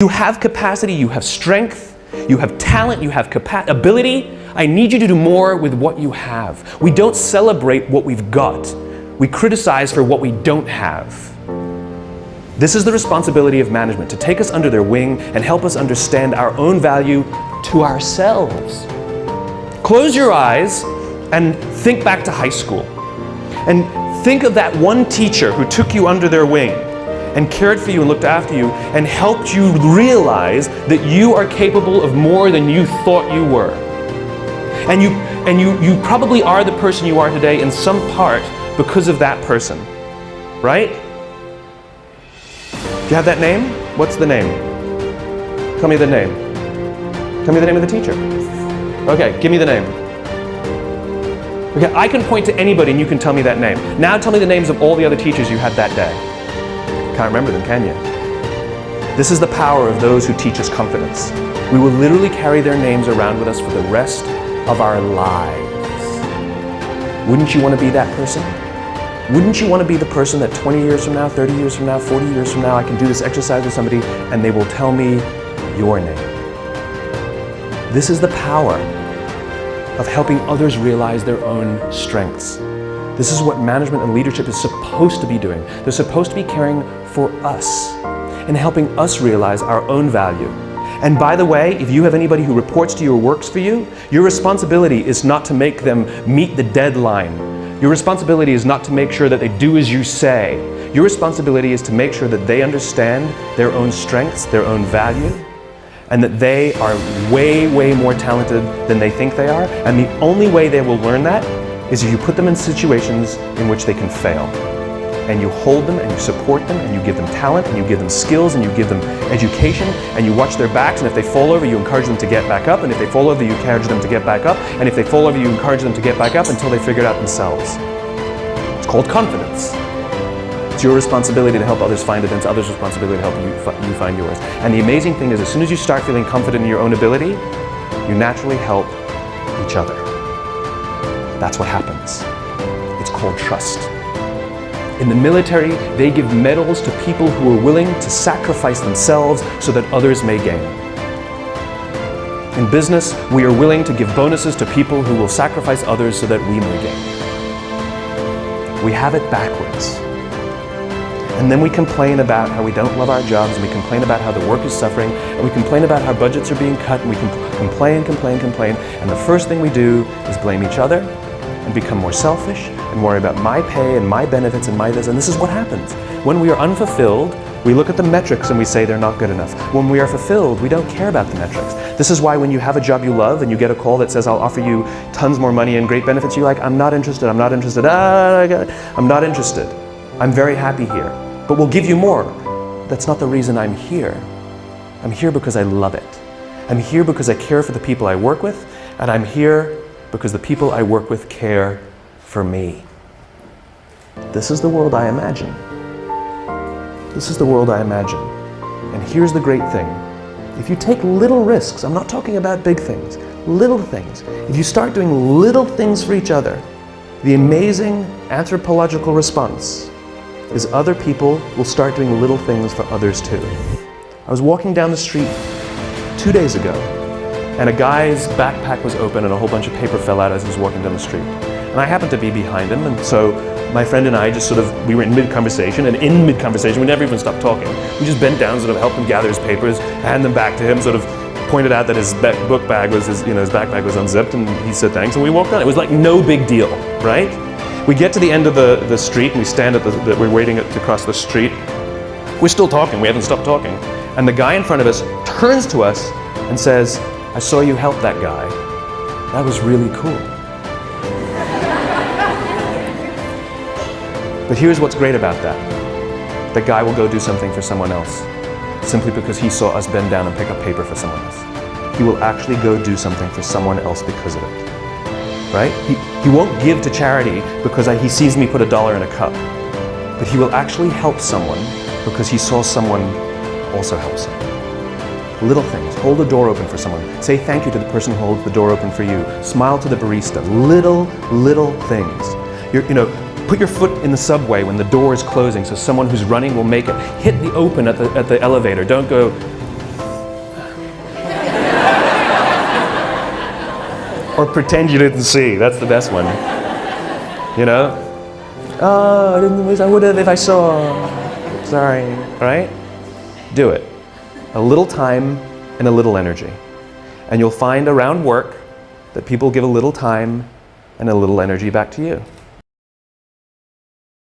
You have capacity, you have strength, you have talent, you have ability. I need you to do more with what you have. We don't celebrate what we've got. We criticize for what we don't have. This is the responsibility of management, to take us under their wing and help us understand our own value to ourselves. Close your eyes and think back to high school. And think of that one teacher who took you under their wing and cared for you and looked after you and helped you realize that you are capable of more than you thought you were. And you probably are the person you are today in some part because of that person, right? Do you have that name? What's the name? Tell me the name. Tell me the name of the teacher. Okay, give me the name. Okay, I can point to anybody and you can tell me that name. Now tell me the names of all the other teachers you had that day. Can't remember them, can you? This is the power of those who teach us confidence. We will literally carry their names around with us for the rest of our lives. Wouldn't you want to be that person? Wouldn't you want to be the person that 20 years from now, 30 years from now, 40 years from now, I can do this exercise with somebody and they will tell me your name? This is the power of helping others realize their own strengths. This is what management and leadership is supposed to be doing. They're supposed to be caring for us and helping us realize our own value. And by the way, if you have anybody who reports to you or works for you, your responsibility is not to make them meet the deadline. Your responsibility is not to make sure that they do as you say. Your responsibility is to make sure that they understand their own strengths, their own value, and that they are way, way more talented than they think they are. And the only way they will learn that is if you put them in situations in which they can fail. And you hold them and you support them and you give them talent and you give them skills and you give them education and you watch their backs, and if they fall over, you encourage them to get back up, and if they fall over, you encourage them to get back up, and if they fall over, you encourage them to get back up until they figure it out themselves. It's called confidence. It's your responsibility to help others find it, and it's others' responsibility to help you find yours. And the amazing thing is, as soon as you start feeling confident in your own ability, you naturally help each other. That's what happens. It's called trust. In the military, they give medals to people who are willing to sacrifice themselves so that others may gain. In business, we are willing to give bonuses to people who will sacrifice others so that we may gain. We have it backwards. And then we complain about how we don't love our jobs, and we complain about how the work is suffering, and we complain about how budgets are being cut, and we complain, and the first thing we do is blame each other and become more selfish and worry about my pay and my benefits and my this, and this is what happens. When we are unfulfilled, we look at the metrics and we say they're not good enough. When we are fulfilled, we don't care about the metrics. This is why when you have a job you love and you get a call that says, I'll offer you tons more money and great benefits, you're like, I'm not interested, I'm not interested, I'm not interested. I'm very happy here, but we'll give you more. That's not the reason I'm here. I'm here because I love it. I'm here because I care for the people I work with, and I'm here because the people I work with care for me. This is the world I imagine. This is the world I imagine. And here's the great thing. If you take little risks, I'm not talking about big things, little things. If you start doing little things for each other, the amazing anthropological response is other people will start doing little things for others too. I was walking down the street 2 days ago, and a guy's backpack was open and a whole bunch of paper fell out as he was walking down the street. And I happened to be behind him, and so my friend and I just we were in mid-conversation, and in mid-conversation, we never even stopped talking. We just bent down, sort of helped him gather his papers, hand them back to him, sort of pointed out that his book bag was, his backpack was unzipped, and he said thanks, and we walked on. It was like no big deal, right? We get to the end of the street, and we stand we're waiting to cross the street. We're still talking, we haven't stopped talking. And the guy in front of us turns to us and says, I saw you help that guy. That was really cool. But here's what's great about that. The guy will go do something for someone else simply because he saw us bend down and pick up paper for someone else. He will actually go do something for someone else because of it. Right? He won't give to charity because he sees me put $1 in a cup. But he will actually help someone because he saw someone also help someone. Little things. Hold the door open for someone. Say thank you to the person who holds the door open for you. Smile to the barista. Little things. Put your foot in the subway when the door is closing so someone who's running will make it. Hit the open at the elevator. Don't go, Or pretend you didn't see. That's the best one. You know? Oh, I would have if I saw. Sorry. Right? Do it. A little time and a little energy. And you'll find around work that people give a little time and a little energy back to you.